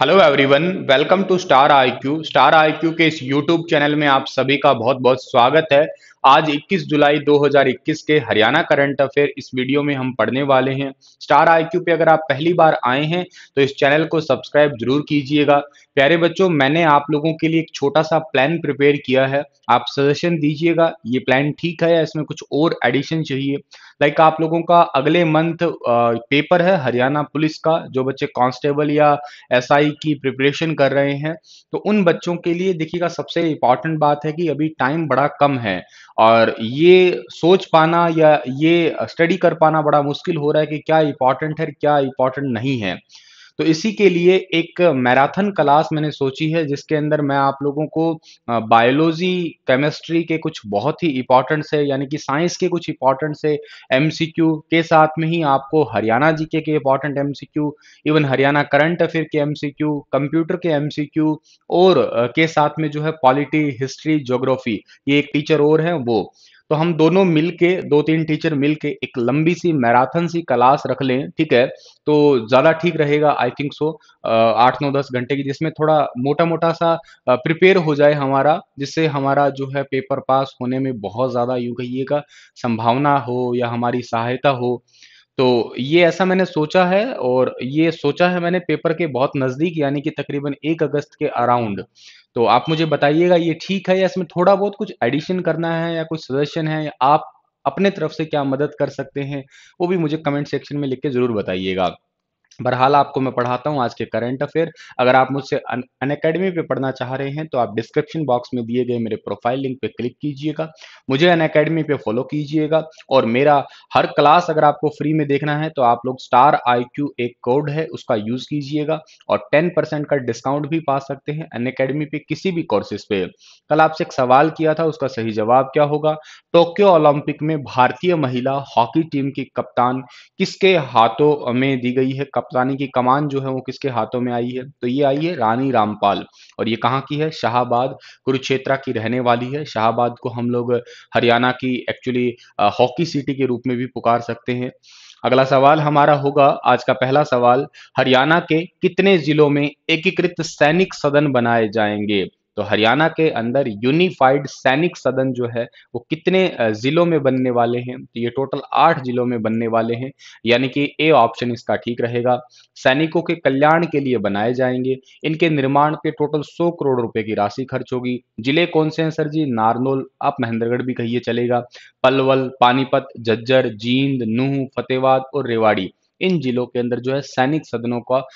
Hello everyone, welcome to star IQ. Star IQ के इस YouTube channel में आप सभी का बहुत बहुत स्वागत है। आज 21 जुलाई 2021 के हरियाणा करंट अफेयर इस वीडियो में हम पढ़ने वाले हैं। स्टार आईक्यू पे अगर आप पहली बार आए हैं तो इस चैनल को सब्सक्राइब जरूर कीजिएगा। प्यारे बच्चों, मैंने आप लोगों के लिए एक छोटा सा प्लान प्रिपेयर किया है। आप सजेशन दीजिएगा ये प्लान ठीक है या इसमें कुछ और एडिशन चाहिए। लाइक आप लोगों का अगले मंथ पेपर है हरियाणा पुलिस का, जो बच्चे कांस्टेबल या एसआई की प्रिपरेशन कर रहे हैं। तो उन बच्चों के लिए देखिएगा, सबसे इम्पॉर्टेंट बात है कि अभी टाइम बड़ा कम है और ये सोच पाना या ये स्टडी कर पाना बड़ा मुश्किल हो रहा है कि क्या इम्पॉर्टेंट है क्या इम्पॉर्टेंट नहीं है। तो इसी के लिए एक मैराथन क्लास मैंने सोची है, जिसके अंदर मैं आप लोगों को बायोलॉजी केमिस्ट्री के कुछ बहुत ही इंपॉर्टेंट से, यानी कि साइंस के कुछ इंपॉर्टेंट से एमसीक्यू के साथ में ही आपको हरियाणा जीके के important MCQ, even Haryana current affair के एमसीक्यू, कंप्यूटर के एमसीक्यू और के साथ में जो है पॉलिटी, हिस्ट्री, ज्योग्राफी, ये एक टीचर और हैं वो। तो हम दोनों मिलके, दो तीन टीचर मिलके एक लंबी सी मैराथन सी क्लास रख लें, ठीक है? तो ज़्यादा ठीक रहेगा, आई थिंक सो। 8 9 10 घंटे की, जिसमें थोड़ा मोटा मोटा सा प्रिपेयर हो जाए हमारा, जिससे हमारा जो है पेपर पास होने में बहुत ज़्यादा, यूं कहिएगा, संभावना हो या हमारी सहायता हो। तो ये ऐसा मैंने सोचा है, और ये सोचा है मैंने पेपर के बहुत नज़दीक, यानी कि तकरीबन 1 अगस्त के अराउंड। तो आप मुझे बताइएगा ये ठीक है या इसमें थोड़ा बहुत कुछ एडिशन करना है या कुछ सजेशन है, या आप अपने तरफ से क्या मदद कर सकते हैं, वो भी मुझे कमेंट सेक्शन में लिख के ज़रूर बताइएगा। बहरहाल आपको मैं पढ़ाता हूँ आज के करंट अफेयर। अगर आप मुझसे अनअकैडमी पे पढ़ना चाह रहे हैं तो आप डिस्क्रिप्शन बॉक्स में दिए गए मेरे प्रोफाइल लिंक पे क्लिक कीजिएगा, मुझे अनअकैडमी पे फॉलो कीजिएगा। और मेरा हर क्लास अगर आपको फ्री में देखना है तो आप लोग स्टार आई क्यू, एक कोड है उसका यूज कीजिएगा, और 10% का डिस्काउंट भी पा सकते हैं अनअकैडमी पे किसी भी कोर्सेज पे। कल आपसे एक सवाल किया था, उसका सही जवाब क्या होगा? टोक्यो ओलंपिक में भारतीय महिला हॉकी टीम की कप्तान किसके हाथों में दी गई है? कप्तानी की कमान जो है वो किसके हाथों में आई है? तो ये आई है रानी रामपाल। और ये कहाँ की है? शाहाबाद, कुरुक्षेत्र की रहने वाली है। शाहाबाद को हम लोग हरियाणा की एक्चुअली हॉकी सिटी के रूप में भी पुकार सकते हैं। अगला सवाल हमारा होगा, आज का पहला सवाल, हरियाणा के कितने जिलों में एकीकृत सैनिक सदन बनाए जाएंगे? तो हरियाणा के अंदर यूनिफाइड सैनिक सदन जो है वो कितने जिलों में बनने वाले हैं? तो ये टोटल 8 जिलों में बनने वाले हैं, यानी कि ए ऑप्शन इसका ठीक रहेगा। सैनिकों के कल्याण के लिए बनाए जाएंगे। इनके निर्माण पे टोटल 100 करोड़ रुपए की राशि खर्च होगी। जिले कौन से हैं सर जी? नारनौल, आप महेंद्रगढ़ भी कहिए चलेगा, पलवल, पानीपत, झज्जर, जींद, नूह, फतेहाबाद और रेवाड़ी। इन जिलों के अंदर जो है सैनिक सदनों का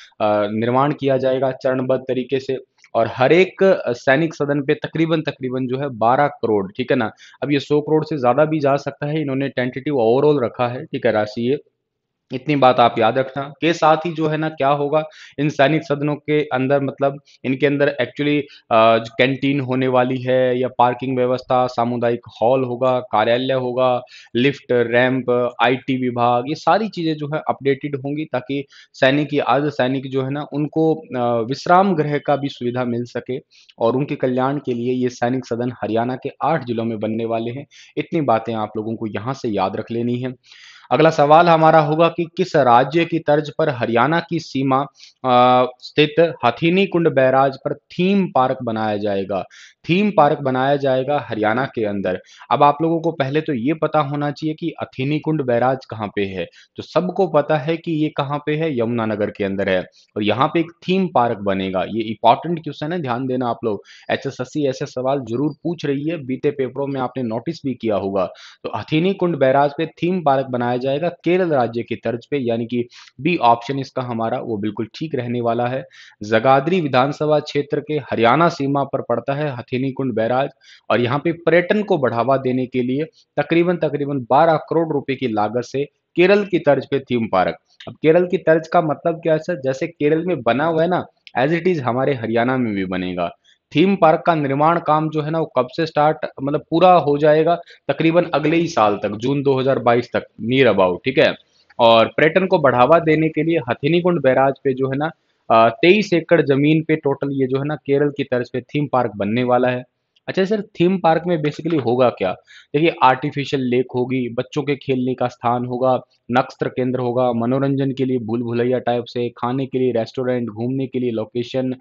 निर्माण किया जाएगा चरणबद्ध तरीके से। और हर एक सैनिक सदन पे तकरीबन तकरीबन जो है 12 करोड़, ठीक है ना? अब ये 100 करोड़ से ज्यादा भी जा सकता है, इन्होंने टेंटेटिव ओवरऑल रखा है, ठीक है, राशि ये। इतनी बात आप याद रखना। के साथ ही जो है ना, क्या होगा इन सैनिक सदनों के अंदर, मतलब इनके अंदर एक्चुअली कैंटीन होने वाली है, या पार्किंग व्यवस्था, सामुदायिक हॉल होगा, कार्यालय होगा, लिफ्ट, रैंप, आईटी विभाग, ये सारी चीजें जो है अपडेटेड होंगी, ताकि सैनिक या अर्ध सैनिक जो है ना उनको विश्राम गृह का भी सुविधा मिल सके। और उनके कल्याण के लिए ये सैनिक सदन हरियाणा के 8 जिलों में बनने वाले हैं। इतनी बातें आप लोगों को यहाँ से याद रख लेनी है। अगला सवाल हमारा होगा कि किस राज्य की तर्ज पर हरियाणा की सीमा स्थित हथीनी कुंड बैराज पर थीम पार्क बनाया जाएगा? थीम पार्क बनाया जाएगा हरियाणा के अंदर। अब आप लोगों को पहले तो ये पता होना चाहिए कि हथीनी कुंड बैराज कहाँ पे है। तो सबको पता है कि ये कहाँ पे है, यमुनानगर के अंदर है। और यहाँ पे एक थीम पार्क बनेगा। ये इंपॉर्टेंट क्वेश्चन है, ध्यान देना आप लोग। एचएसएससी ऐसे सवाल जरूर पूछ रही है, बीते पेपरों में आपने नोटिस भी किया होगा। तो हथीनी कुंड बैराज पे थीम पार्क बनाया जाएगा केरल राज्य की तर्ज पे, यानी कि बी ऑप्शन इसका हमारा वो बिल्कुल ठीक रहने वाला है। जगाधरी विधानसभा क्षेत्र के हरियाणा सीमा पर पड़ता है हथीनी कुंड बैराज। और यहाँ पे पर्यटन को बढ़ावा देने के लिए तकरीबन तकरीबन 12 करोड़ रुपए की लागत से केरल की तर्ज पे थीम पार्क। अब केरल की तर्ज का मतलब क्या है सर? जैसे केरल में बना हुआ है ना, एज इट इज हमारे हरियाणा में भी बनेगा। थीम पार्क का निर्माण काम जो है ना वो कब से स्टार्ट, मतलब पूरा हो जाएगा? तकरीबन अगले ही साल तक, जून 2022 तक, नियर अबाउट, ठीक है। और पर्यटन को बढ़ावा देने के लिए हथिनीकुंड बैराज पे जो है ना 23 एकड़ जमीन पे टोटल ये जो है ना केरल की तर्ज पे थीम पार्क बनने वाला है। अच्छा सर, थीम पार्क में बेसिकली होगा क्या? देखिए, आर्टिफिशियल लेक होगी, बच्चों के खेलने का स्थान होगा, नक्षत्र केंद्र होगा, मनोरंजन के लिए भूल-भुलैया टाइप से, खाने के लिए रेस्टोरेंट, घूमने के लिए लोकेशन,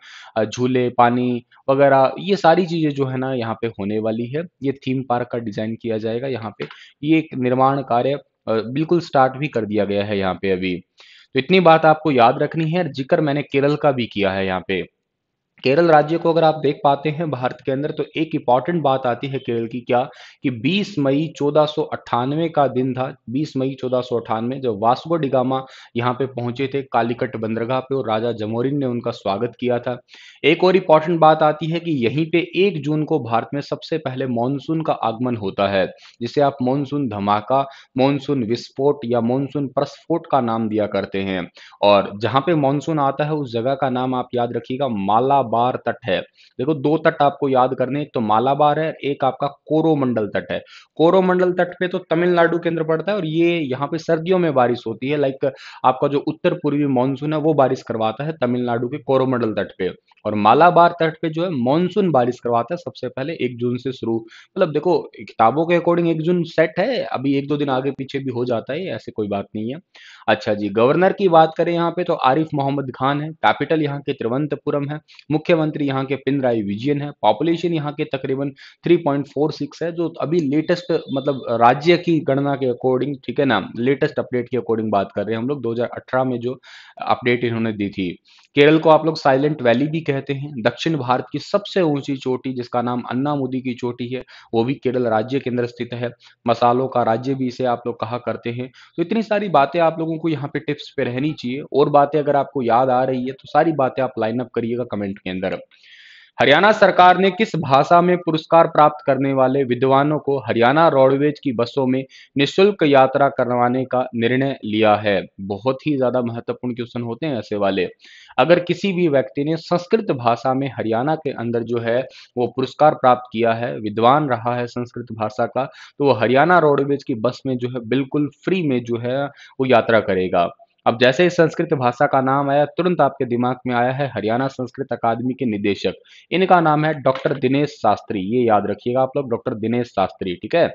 झूले, पानी वगैरह, ये सारी चीज़ें जो है ना यहाँ पे होने वाली है। ये थीम पार्क का डिज़ाइन किया जाएगा यहाँ पे। ये एक निर्माण कार्य बिल्कुल स्टार्ट भी कर दिया गया है यहाँ पे अभी। तो इतनी बात आपको याद रखनी है। ज़िक्र मैंने केरल का भी किया है यहाँ पे। केरल राज्य को अगर आप देख पाते हैं भारत के अंदर, तो एक इंपॉर्टेंट बात आती है केरल की, क्या कि 20 मई 1498 का दिन था। 20 मई 1498 जब वास्को डी गामा यहाँ पे पहुंचे थे कालीकट बंदरगाह पे, और राजा जमोरिन ने उनका स्वागत किया था। एक और इंपॉर्टेंट बात आती है कि यहीं पे 1 जून को भारत में सबसे पहले मॉनसून का आगमन होता है, जिसे आप मॉनसून धमाका, मॉनसून विस्फोट या मॉनसून प्रस्फोट का नाम दिया करते हैं। और जहाँ पे मॉनसून आता है उस जगह का नाम आप याद रखिएगा, मालाबार तट है। देखो, 2 तट आपको याद करने हैं, एक तो मालाबार है, एक आपका कोरोमंडल तट है। कोरोमंडल तट पे तो तमिलनाडु केंद्र पड़ता है, और ये यहाँ पे सर्दियों में बारिश होती है। लाइक आपका जो उत्तर पूर्वी मानसून है वो बारिश करवाता है तमिलनाडु के कोरोमंडल तट पे, और मालाबार तट पे जो है मानसून बारिश करवाता है सबसे पहले 1 जून से शुरू। मतलब देखो, किताबों के अकॉर्डिंग 1 जून सेट है, अभी 1-2 दिन आगे पीछे भी हो जाता है, ऐसे कोई बात नहीं है। अच्छा जी, गवर्नर की बात करें यहाँ पे, तो आरिफ मोहम्मद खान है। कैपिटल यहाँ के तिरुवनंतपुरम है। मुख्यमंत्री यहाँ के पिनराई विजयन है। पॉपुलेशन यहाँ के तकरीबन 3.46 है, जो अभी लेटेस्ट मतलब राज्य की गणना के अकॉर्डिंग, ठीक है ना, लेटेस्ट अपडेट के अकॉर्डिंग बात कर रहे हैं हम लोग, 2018 में जो अपडेट इन्होंने दी थी। केरल को आप लोग साइलेंट वैली भी कहते हैं। दक्षिण भारत की सबसे ऊंची चोटी, जिसका नाम अन्नामुदी की चोटी है, वो भी केरल राज्य के अंदर स्थित है। मसालों का राज्य भी इसे आप लोग कहा करते हैं। तो इतनी सारी बातें आप लोगों को यहाँ पे टिप्स पे रहनी चाहिए, और बातें अगर आपको याद आ रही है तो सारी बातें आप लाइन अप करिएगा कमेंट के अंदर। हरियाणा सरकार ने किस भाषा में पुरस्कार प्राप्त करने वाले विद्वानों को हरियाणा रोडवेज की बसों में निःशुल्क यात्रा करवाने का निर्णय लिया है? बहुत ही ज्यादा महत्वपूर्ण क्वेश्चन होते हैं ऐसे वाले। अगर किसी भी व्यक्ति ने संस्कृत भाषा में हरियाणा के अंदर जो है वो पुरस्कार प्राप्त किया है, विद्वान रहा है संस्कृत भाषा का, तो वो हरियाणा रोडवेज की बस में जो है बिल्कुल फ्री में जो है वो यात्रा करेगा। अब जैसे ही संस्कृत भाषा का नाम आया, तुरंत आपके दिमाग में आया है हरियाणा संस्कृत अकादमी के निदेशक। इनका नाम है डॉक्टर दिनेश शास्त्री। ये याद रखिएगा आप लोग, डॉक्टर दिनेश शास्त्री, ठीक है।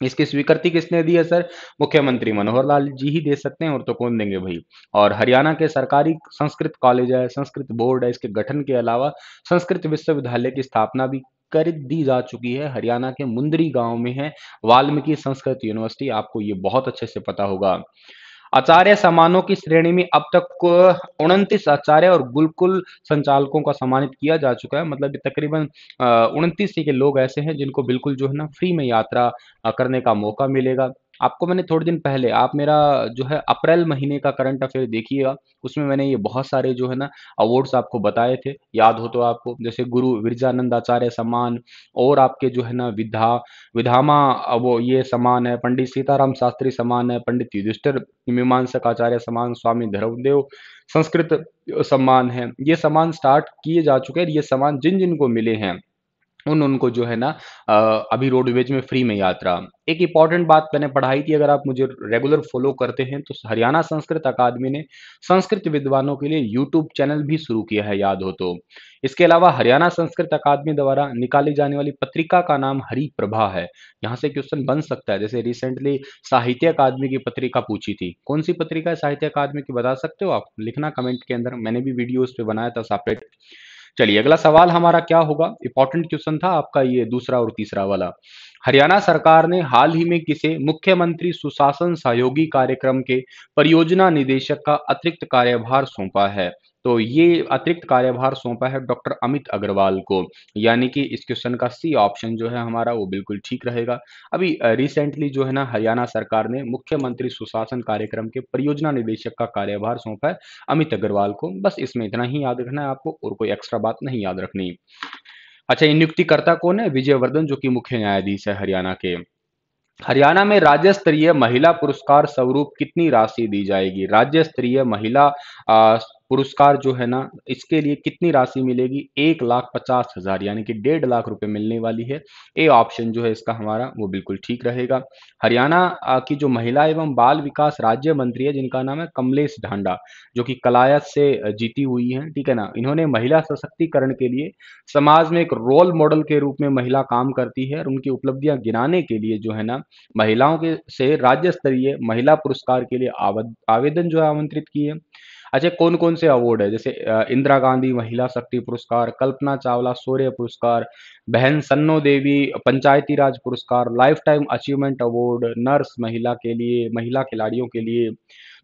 इसकी स्वीकृति किसने दी है सर? मुख्यमंत्री मनोहर लाल जी ही दे सकते हैं, और तो कौन देंगे भाई। और हरियाणा के सरकारी संस्कृत कॉलेज है, संस्कृत बोर्ड है, इसके गठन के अलावा संस्कृत विश्वविद्यालय की स्थापना भी कर दी जा चुकी है। हरियाणा के मुंदरी गांव में है वाल्मीकि संस्कृत यूनिवर्सिटी, आपको ये बहुत अच्छे से पता होगा। आचार्य सम्मानों की श्रेणी में अब तक 29 आचार्य और गुरुकुल संचालकों का सम्मानित किया जा चुका है। मतलब कि तकरीबन 29 के लोग ऐसे हैं जिनको बिल्कुल जो है ना फ्री में यात्रा करने का मौका मिलेगा। आपको मैंने थोड़े दिन पहले, आप मेरा जो है अप्रैल महीने का करंट अफेयर देखिएगा, उसमें मैंने ये बहुत सारे जो है ना अवार्ड्स आपको बताए थे, याद हो तो आपको, जैसे गुरु विरजानंद आचार्य सम्मान, और आपके जो है ना विधामा वो ये सम्मान है, पंडित सीताराम शास्त्री सम्मान है, पंडित युधिष्ठिर मीमांसक आचार्य सम्मान, स्वामी धर्मदेव संस्कृत सम्मान है। ये सम्मान स्टार्ट किए जा चुके हैं। ये सम्मान जिन जिन को मिले हैं उनको जो है ना अ, अभी रोडवेज में फ्री में यात्रा। एक इंपॉर्टेंट बात मैंने पढ़ाई थी, अगर आप मुझे रेगुलर फॉलो करते हैं, तो हरियाणा संस्कृत अकादमी ने संस्कृत विद्वानों के लिए यूट्यूब चैनल भी शुरू किया है, याद हो तो। इसके अलावा हरियाणा संस्कृत अकादमी द्वारा निकाली जाने वाली पत्रिका का नाम हरि प्रभा है। यहाँ से क्वेश्चन बन सकता है, जैसे रिसेंटली साहित्य अकादमी की पत्रिका पूछी थी, कौन सी पत्रिका है साहित्य अकादमी की, बता सकते हो आप? लिखना कमेंट के अंदर, मैंने भी वीडियो उस पे बनाया था सेपरेट। चलिए, अगला सवाल हमारा क्या होगा? इंपॉर्टेंट क्वेश्चन था आपका ये दूसरा और तीसरा वाला। हरियाणा सरकार ने हाल ही में किसे मुख्यमंत्री सुशासन सहयोगी कार्यक्रम के परियोजना निदेशक का अतिरिक्त कार्यभार सौंपा है? तो ये अतिरिक्त कार्यभार सौंपा है डॉक्टर अमित अग्रवाल को। यानी कि इस क्वेश्चन का सी ऑप्शन जो है हमारा वो बिल्कुल ठीक रहेगा। अभी रिसेंटली जो है ना हरियाणा सरकार ने मुख्यमंत्री सुशासन कार्यक्रम के परियोजना निदेशक का कार्यभार सौंपा है अमित अग्रवाल को। बस इसमें इतना ही याद रखना है आपको, और कोई एक्स्ट्रा बात नहीं याद रखनी। अच्छा, ये नियुक्तिकर्ता कौन है? विजयवर्धन, जो कि मुख्य न्यायाधीश है हरियाणा के। हरियाणा में राज्य स्तरीय महिला पुरस्कार स्वरूप कितनी राशि दी जाएगी? राज्य स्तरीय महिला पुरस्कार जो है ना, इसके लिए कितनी राशि मिलेगी? 1,50,000 यानी कि 1.5 लाख रुपए मिलने वाली है। ए ऑप्शन जो है इसका हमारा वो बिल्कुल ठीक रहेगा। हरियाणा की जो महिला एवं बाल विकास राज्य मंत्री है जिनका नाम है कमलेश ढांडा, जो कि कलायत से जीती हुई हैं, ठीक है ना। इन्होंने महिला सशक्तिकरण के लिए समाज में एक रोल मॉडल के रूप में महिला काम करती है और उनकी उपलब्धियां गिनाने के लिए जो है ना, महिलाओं के से राज्य स्तरीय महिला पुरस्कार के लिए आवेदन जो है आमंत्रित किए। अच्छा, कौन कौन से अवार्ड है? जैसे इंदिरा गांधी महिला शक्ति पुरस्कार, कल्पना चावला शौर्य पुरस्कार, बहन सन्नो देवी पंचायती राज पुरस्कार, life time achievement award, nurse महिला के लिए, महिला खिलाड़ियों के लिए।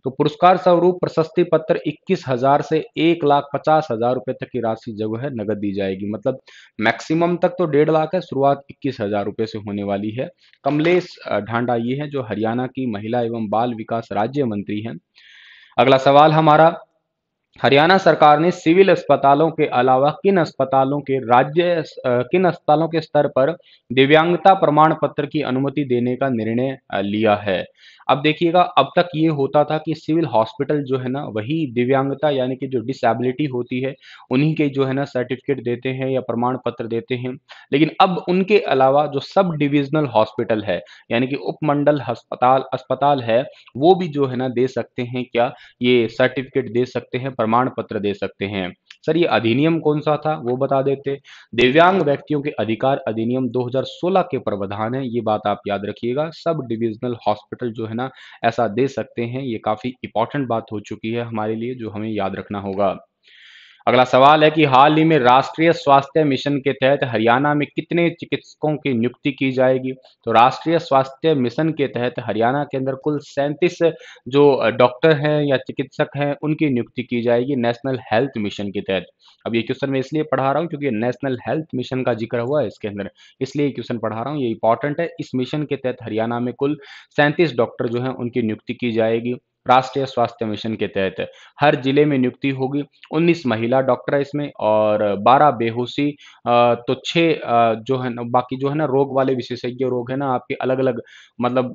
तो पुरस्कार स्वरूप प्रशस्ति पत्र 21,000 से 1,50,000 रुपए तक की राशि जो है नगद दी जाएगी। मतलब मैक्सिमम तक तो 1.5 लाख है, शुरुआत 21,000 रुपए से होने वाली है। कमलेश ढांडा ये है जो हरियाणा की महिला एवं बाल विकास राज्य मंत्री हैं। अगला सवाल हमारा, हरियाणा सरकार ने सिविल अस्पतालों के अलावा किन अस्पतालों के स्तर पर दिव्यांगता प्रमाण पत्र की अनुमति देने का निर्णय लिया है? अब देखिएगा, अब तक ये होता था कि सिविल हॉस्पिटल जो है ना, वही दिव्यांगता यानी कि जो डिसेबिलिटी होती है उन्हीं के जो है ना सर्टिफिकेट देते हैं या प्रमाण पत्र देते हैं। लेकिन अब उनके अलावा जो सब डिविजनल हॉस्पिटल है यानी कि उपमंडल अस्पताल अस्पताल है, वो भी जो है ना दे सकते हैं क्या, ये सर्टिफिकेट दे सकते हैं, प्रमाण पत्र दे सकते हैं। सर, ये अधिनियम कौन सा था वो बता देते। दिव्यांग व्यक्तियों के अधिकार अधिनियम 2016 के प्रावधान है, ये बात आप याद रखिएगा। सब डिविजनल हॉस्पिटल जो है ना ऐसा दे सकते हैं, ये काफी इंपॉर्टेंट बात हो चुकी है हमारे लिए, जो हमें याद रखना होगा। अगला सवाल है कि हाल ही में राष्ट्रीय स्वास्थ्य मिशन के तहत हरियाणा में कितने चिकित्सकों की नियुक्ति की जाएगी? तो राष्ट्रीय स्वास्थ्य मिशन के तहत हरियाणा के अंदर कुल 37 जो डॉक्टर हैं या चिकित्सक हैं उनकी नियुक्ति की जाएगी नेशनल हेल्थ मिशन के तहत। अब ये क्वेश्चन मैं इसलिए पढ़ा रहा हूँ क्योंकि नेशनल हेल्थ मिशन का जिक्र हुआ है इसके अंदर, इसलिए क्वेश्चन पढ़ा रहा हूँ, ये इंपॉर्टेंट है। इस मिशन के तहत हरियाणा में कुल 37 डॉक्टर जो हैं उनकी नियुक्ति की जाएगी राष्ट्रीय स्वास्थ्य मिशन के तहत। हर जिले में नियुक्ति होगी। 19 महिला डॉक्टर है इसमें और 12 बेहोशी, तो 6 जो है ना बाकी जो है ना रोग वाले विशेषज्ञ रोग है ना आपके अलग अलग, मतलब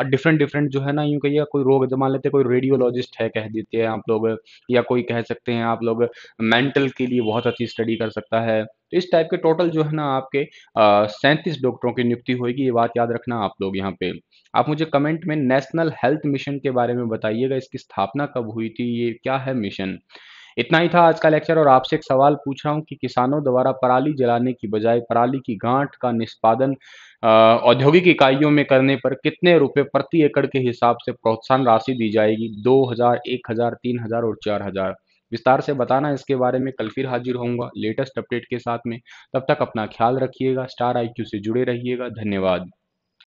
डिफरेंट डिफरेंट जो है ना, यूं कहिए कोई रोग मान लेते हैं, कोई रेडियोलॉजिस्ट है कह देते हैं आप लोग, या कोई कह सकते हैं आप लोग मेंटल के लिए बहुत अच्छी स्टडी कर सकता है। तो इस टाइप के टोटल जो है ना आपके 37 डॉक्टरों की नियुक्ति होगी, ये बात याद रखना आप लोग यहाँ पे। आप मुझे कमेंट में नेशनल हेल्थ मिशन के बारे में बताइएगा, इसकी स्थापना कब हुई थी, ये क्या है मिशन। इतना ही था आज का लेक्चर और आपसे एक सवाल पूछ रहा हूँ कि किसानों द्वारा पराली जलाने की बजाय पराली की गांठ का निष्पादन औद्योगिक इकाइयों में करने पर कितने रुपए प्रति एकड़ के हिसाब से प्रोत्साहन राशि दी जाएगी? 2,000, 1,000, 3,000 और 4,000। विस्तार से बताना इसके बारे में। कल फिर हाजिर होऊंगा लेटेस्ट अपडेट के साथ में। तब तक अपना ख्याल रखिएगा, स्टार IQ से जुड़े रहिएगा। धन्यवाद।